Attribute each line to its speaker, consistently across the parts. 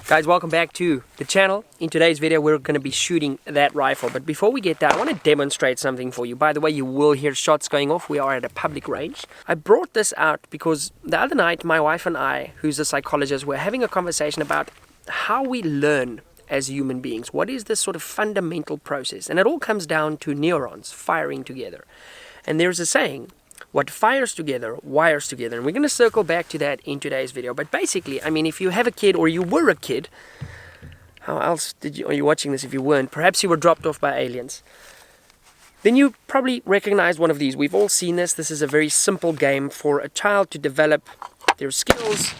Speaker 1: Guys, welcome back to the channel. In today's video we're going to be shooting that rifle, but before we get there I want to demonstrate something for you. By the way, you will hear shots going off. We are at a public range. I brought this out because the other night my wife and I, who's a psychologist, were having a conversation about how we learn as human beings. What is this sort of fundamental process? And it all comes down to neurons firing together. And there's a saying, what fires together, wires together. And we're going to circle back to that in today's video. But basically, I mean, if you have a kid or you were a kid, how else are you watching this if you weren't? Perhaps you were dropped off by aliens. Then you probably recognize one of these. We've all seen this. This is a very simple game for a child to develop their skills,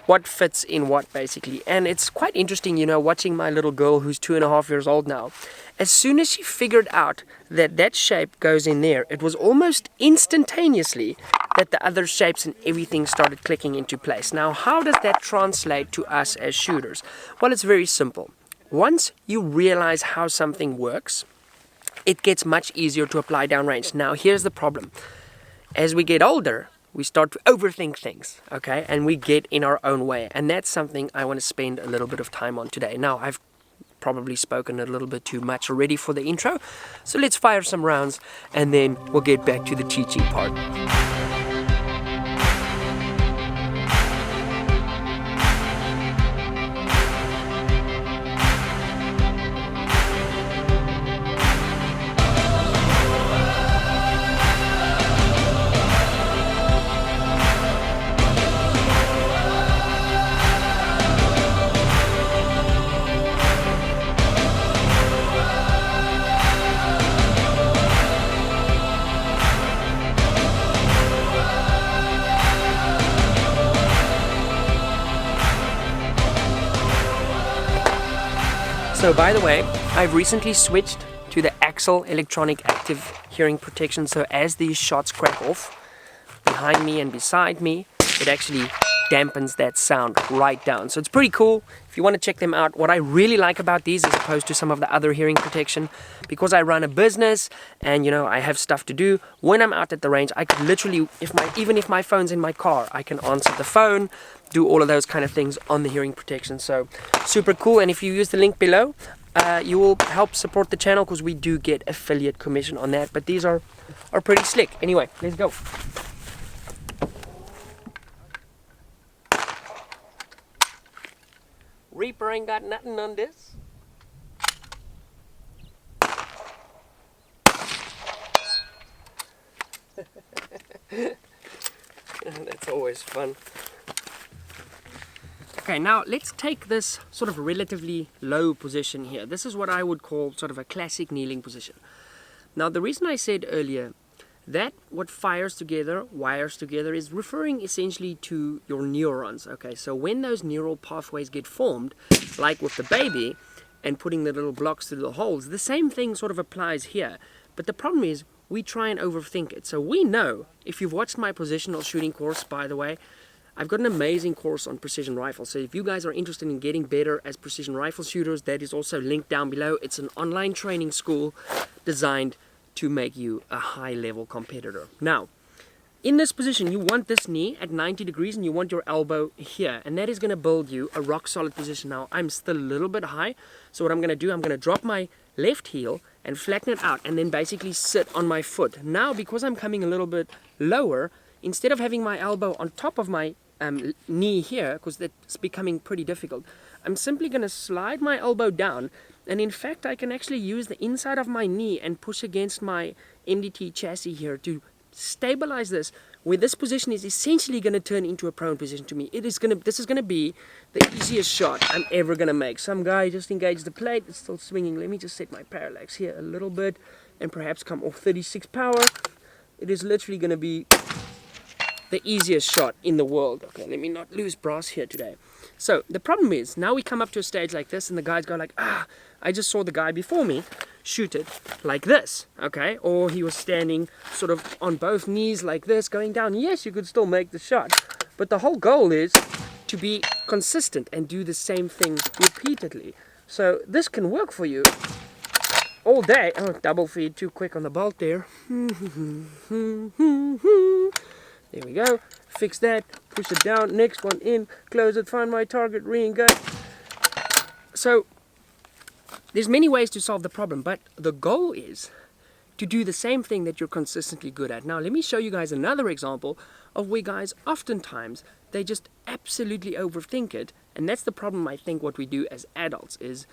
Speaker 1: what fits in what basically. And it's quite interesting, you know, watching my little girl who's 2.5 years old now. As soon as she figured out that that shape goes in there, it was almost instantaneously that the other shapes and everything started clicking into place. Now, how does that translate to us as shooters? Well, it's very simple. Once you realize how something works, it gets much easier to apply downrange. Now, here's the problem. As we get older, we start to overthink things, okay? And we get in our own way. And that's something I want to spend a little bit of time on today. Now, I've probably spoken a little bit too much already for the intro. So let's fire some rounds and then we'll get back to the teaching part. So by the way, I've recently switched to the Axle electronic active hearing protection. So as these shots crack off behind me and beside me, it actually dampens that sound right down. So it's pretty cool. If you want to check them out, what I really like about these as opposed to some of the other hearing protection, because I run a business and you know I have stuff to do, when I'm out at the range I can literally, even if my phone's in my car, I can answer the phone, do all of those kind of things on the hearing protection. So super cool. And if you use the link below, you will help support the channel because we do get affiliate commission on that. But these are pretty slick. Anyway, let's go. Reaper ain't got nothing on this. That's always fun. Okay, now let's take this sort of relatively low position here. This is what I would call sort of a classic kneeling position. Now, the reason I said earlier that what fires together, wires together, is referring essentially to your neurons. Okay, so when those neural pathways get formed, like with the baby, and putting the little blocks through the holes, the same thing sort of applies here. But the problem is, we try and overthink it. So we know, if you've watched my positional shooting course, by the way, I've got an amazing course on precision rifles. So if you guys are interested in getting better as precision rifle shooters, that is also linked down below. It's an online training school designed to make you a high-level competitor. Now, in this position, you want this knee at 90 degrees and you want your elbow here. And that is going to build you a rock-solid position. Now, I'm still a little bit high. So what I'm going to do, I'm going to drop my left heel and flatten it out and then basically sit on my foot. Now, because I'm coming a little bit lower, instead of having my elbow on top of my knee here, because that's becoming pretty difficult, I'm simply going to slide my elbow down, and in fact I can actually use the inside of my knee and push against my MDT chassis here to stabilize this, where this position is essentially going to turn into a prone position to me. This is going to be the easiest shot I'm ever going to make. Some guy just engaged the plate, it's still swinging. Let me just set my parallax here a little bit and perhaps come off 36 power. It is literally going to be the easiest shot in the world. Okay, let me not lose brass here today. So the problem is, now we come up to a stage like this and the guys go like, I just saw the guy before me shoot it like this, okay? Or he was standing sort of on both knees like this, going down. Yes, you could still make the shot, but the whole goal is to be consistent and do the same thing repeatedly. So this can work for you all day. Oh, double feed, too quick on the bolt there. There we go. Fix that. Push it down. Next one in. Close it. Find my target. Re-engage. So there's many ways to solve the problem, but the goal is to do the same thing that you're consistently good at. Now let me show you guys another example of where guys oftentimes they just absolutely overthink it, and that's the problem. I think what we do as adults is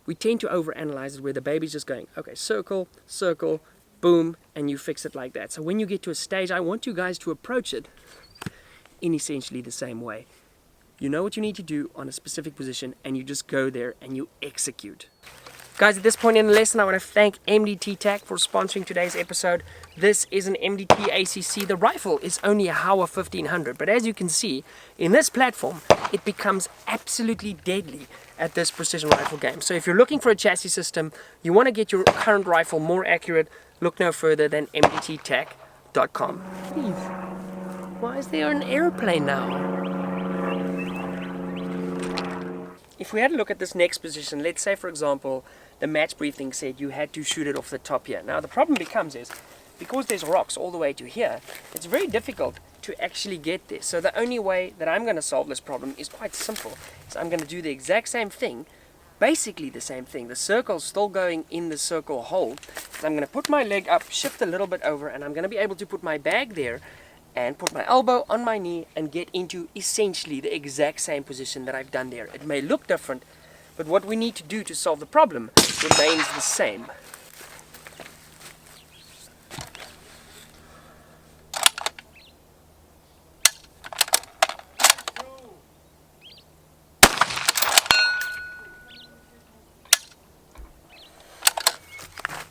Speaker 1: we tend to overanalyze it, where the baby's just going, okay, circle, circle, boom, and you fix it like that. So when you get to a stage, I want you guys to approach it in essentially the same way. You know what you need to do on a specific position, and you just go there and you execute. Guys, at this point in the lesson, I want to thank MDT TAC for sponsoring today's episode. This is an MDT ACC. The rifle is only a Howa 1500, but as you can see, in this platform, it becomes absolutely deadly at this precision rifle game. So if you're looking for a chassis system, you want to get your current rifle more accurate, look no further than mdttac.com. Please, why is there an airplane now? If we had a look at this next position, let's say for example, the match briefing said you had to shoot it off the top here. Now the problem becomes is, because there's rocks all the way to here, it's very difficult to actually get there. So the only way that I'm going to solve this problem is quite simple. So I'm going to do the exact same thing, basically the same thing. The circle's still going in the circle hole. So I'm going to put my leg up, shift a little bit over, and I'm going to be able to put my bag there and put my elbow on my knee and get into essentially the exact same position that I've done there. It may look different, but what we need to do to solve the problem remains the same.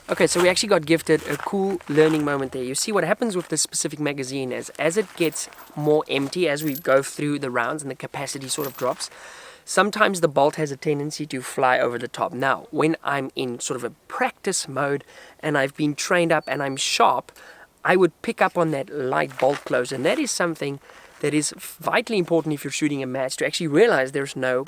Speaker 1: Okay, so we actually got gifted a cool learning moment there. You see what happens with this specific magazine is, as it gets more empty, as we go through the rounds and the capacity sort of drops, sometimes the bolt has a tendency to fly over the top. Now, when I'm in sort of a practice mode and I've been trained up and I'm sharp, I would pick up on that light bolt close, and that is something that is vitally important if you're shooting a match, to actually realize there's no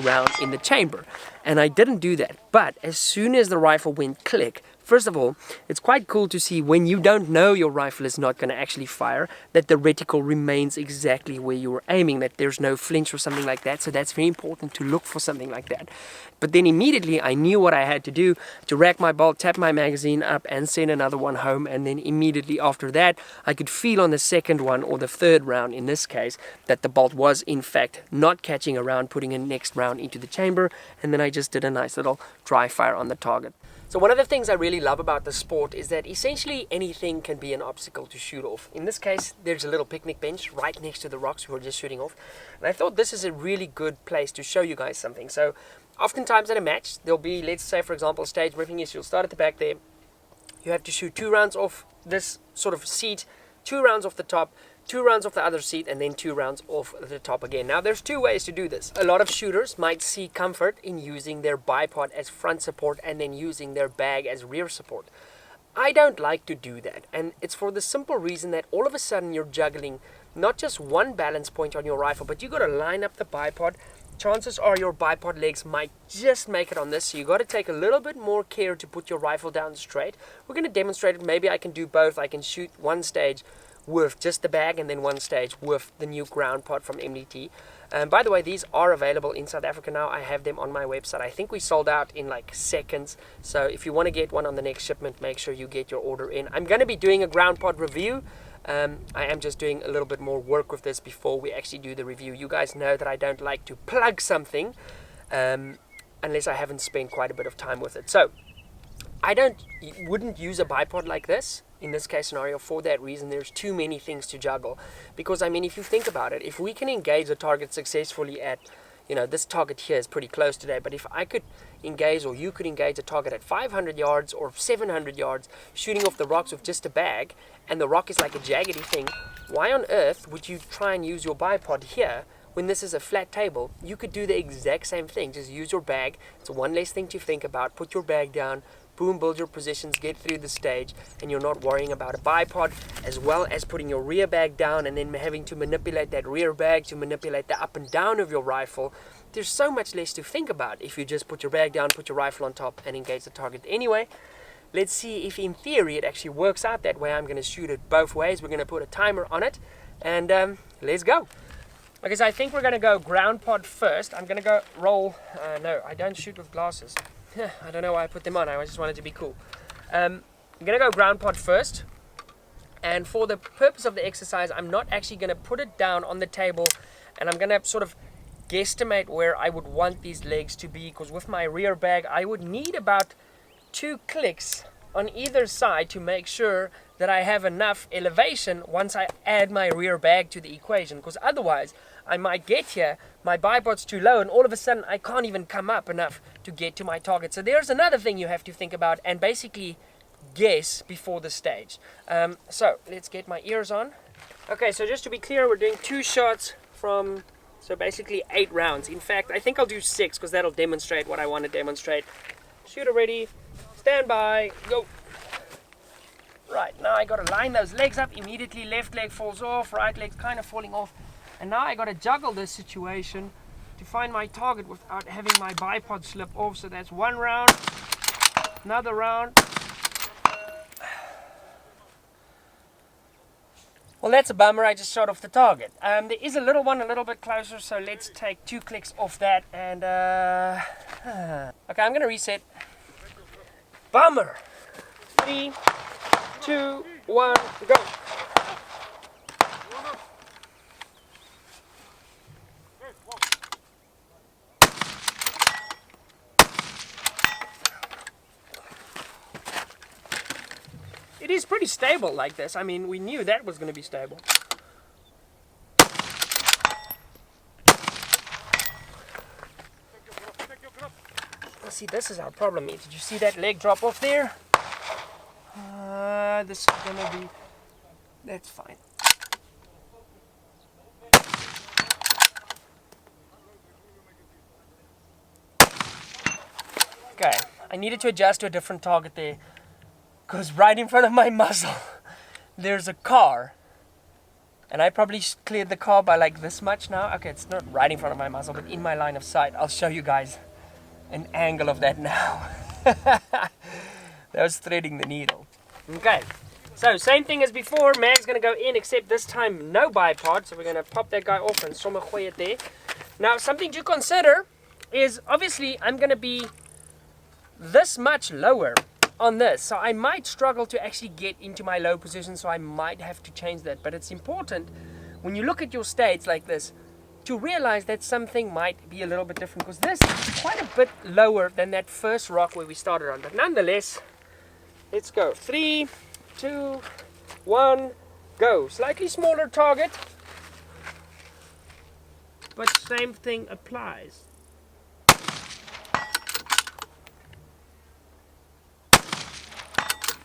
Speaker 1: round in the chamber. And I didn't do that, but as soon as the rifle went click, first of all, it's quite cool to see when you don't know your rifle is not going to actually fire, that the reticle remains exactly where you were aiming, that there's no flinch or something like that. So that's very important to look for something like that. But then immediately I knew what I had to do, to rack my bolt, tap my magazine up and send another one home. And then immediately after that, I could feel on the second one, or the third round in this case, that the bolt was in fact not catching a round, putting a next round into the chamber. And then I just did a nice little dry fire on the target. So one of the things I really love about the sport is that essentially anything can be an obstacle to shoot off. In this case, there's a little picnic bench right next to the rocks we were just shooting off. And I thought this is a really good place to show you guys something. So oftentimes at a match, there'll be, let's say for example, stage briefing is you'll start at the back there. You have to shoot 2 rounds off this sort of seat, 2 rounds off the top, 2 rounds off the other seat, and then 2 rounds off the top again. Now there's 2 ways to do this. A lot of shooters might see comfort in using their bipod as front support and then using their bag as rear support. I don't like to do that, and it's for the simple reason that all of a sudden you're juggling not just one balance point on your rifle, but you got to line up the bipod. Chances are your bipod legs might just make it on this, so you got to take a little bit more care to put your rifle down straight. We're going to demonstrate it. Maybe I can do both. I can shoot one stage with just the bag and then one stage with the new ground pod from MDT. By the way, these are available in South Africa now. I have them on my website. I think we sold out in like seconds. So if you want to get one on the next shipment, make sure you get your order in. I'm going to be doing a ground pod review. I am just doing a little bit more work with this before we actually do the review. You guys know that I don't like to plug something unless I haven't spent quite a bit of time with it. So I wouldn't use a bipod like this in this case scenario for that reason. There's too many things to juggle, because I mean, if you think about it, if we can engage a target successfully at, you know, this target here is pretty close today, but if I could engage, or you could engage a target at 500 yards or 700 yards shooting off the rocks with just a bag, and the rock is like a jaggedy thing, why on earth would you try and use your bipod here when this is a flat table? You could do the exact same thing. Just use your bag. It's one less thing to think about. Put your bag down, boom, build your positions, get through the stage, and you're not worrying about a bipod, as well as putting your rear bag down and then having to manipulate that rear bag to manipulate the up and down of your rifle. There's so much less to think about if you just put your bag down, put your rifle on top, and engage the target. Anyway, let's see if in theory it actually works out that way. I'm going to shoot it both ways. We're going to put a timer on it, and let's go. Okay, so I think we're going to go ground pod first. I'm going to go roll. No, I don't shoot with glasses. I don't know why I put them on. I just wanted to be cool. I'm going to go ground pod first. And for the purpose of the exercise, I'm not actually going to put it down on the table. And I'm going to sort of guesstimate where I would want these legs to be. Because with my rear bag, I would need about 2 clicks on either side to make sure that I have enough elevation once I add my rear bag to the equation, because otherwise I might get here, my bipod's too low, and all of a sudden I can't even come up enough to get to my target. So there's another thing you have to think about and basically guess before the stage. So let's get my ears on. Okay, so just to be clear, we're doing 2 shots from, so basically 8 rounds. In fact, I think I'll do 6 because that'll demonstrate what I want to demonstrate. Shooter ready, stand by, go. Right, now I got to line those legs up immediately. Left leg falls off, right leg's kind of falling off. And now I got to juggle this situation to find my target without having my bipod slip off. So that's 1 round, another round. Well, that's a bummer. I just shot off the target. There is a little one a little bit closer, so let's take 2 clicks off that. And okay, I'm going to reset. Bummer. 3, 2, 1, go. It is pretty stable like this. I mean, we knew that was going to be stable. See, this is our problem. Did you see that leg drop off there? This is gonna be, that's fine. Okay, I needed to adjust to a different target there, because right in front of my muzzle there's a car, and I probably cleared the car by like this much now. Okay, it's not right in front of my muzzle, but in my line of sight. I'll show you guys an angle of that now. That was threading the needle. Okay, so same thing as before. Mag's going to go in, except this time no bipod. So we're going to pop that guy off and sommer gooi it there. Now, something to consider is obviously I'm going to be this much lower on this. So I might struggle to actually get into my low position. So I might have to change that. But it's important when you look at your stage like this to realize that something might be a little bit different, because this is quite a bit lower than that first rock where we started on. But nonetheless, let's go. 3, 2, 1, go. Slightly smaller target, but same thing applies.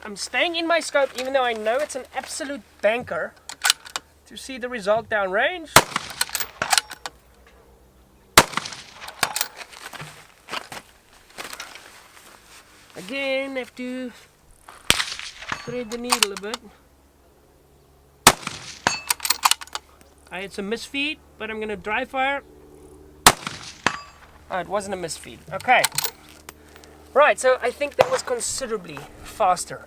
Speaker 1: I'm staying in my scope even though I know it's an absolute banker to see the result downrange. Again, have to thread the needle a bit. I had some misfeed, but I'm going to dry fire. Oh, it wasn't a misfeed. Okay. Right, so I think that was considerably faster.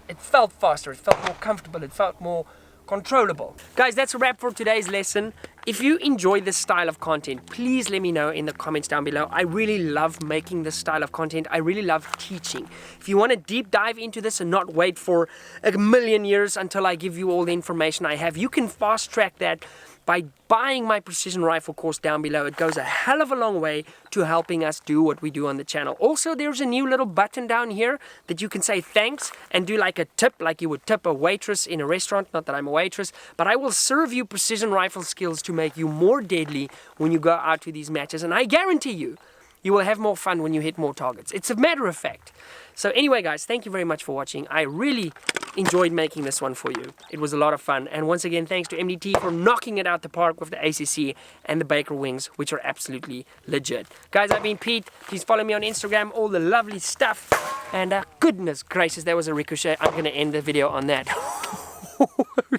Speaker 1: It felt faster, it felt more comfortable, it felt more controllable. Guys, that's a wrap for today's lesson. If you enjoy this style of content, please let me know in the comments down below. I really love making this style of content. I really love teaching. If you want to deep dive into this and not wait for a million years until I give you all the information I have, you can fast track that by buying my precision rifle course down below. It goes a hell of a long way to helping us do what we do on the channel. Also, there's a new little button down here that you can say thanks and do like a tip, like you would tip a waitress in a restaurant. Not that I'm a waitress, but I will serve you precision rifle skills to make you more deadly when you go out to these matches. And I guarantee you, you will have more fun when you hit more targets. It's a matter of fact. So anyway, guys, thank you very much for watching. I really enjoyed making this one for you. It was a lot of fun. And once again, thanks to MDT for knocking it out the park with the ACC and the Baker wings, which are absolutely legit. Guys, I've been Pete. Please follow me on Instagram, all the lovely stuff. And goodness gracious, that was a ricochet. I'm going to end the video on that. Holy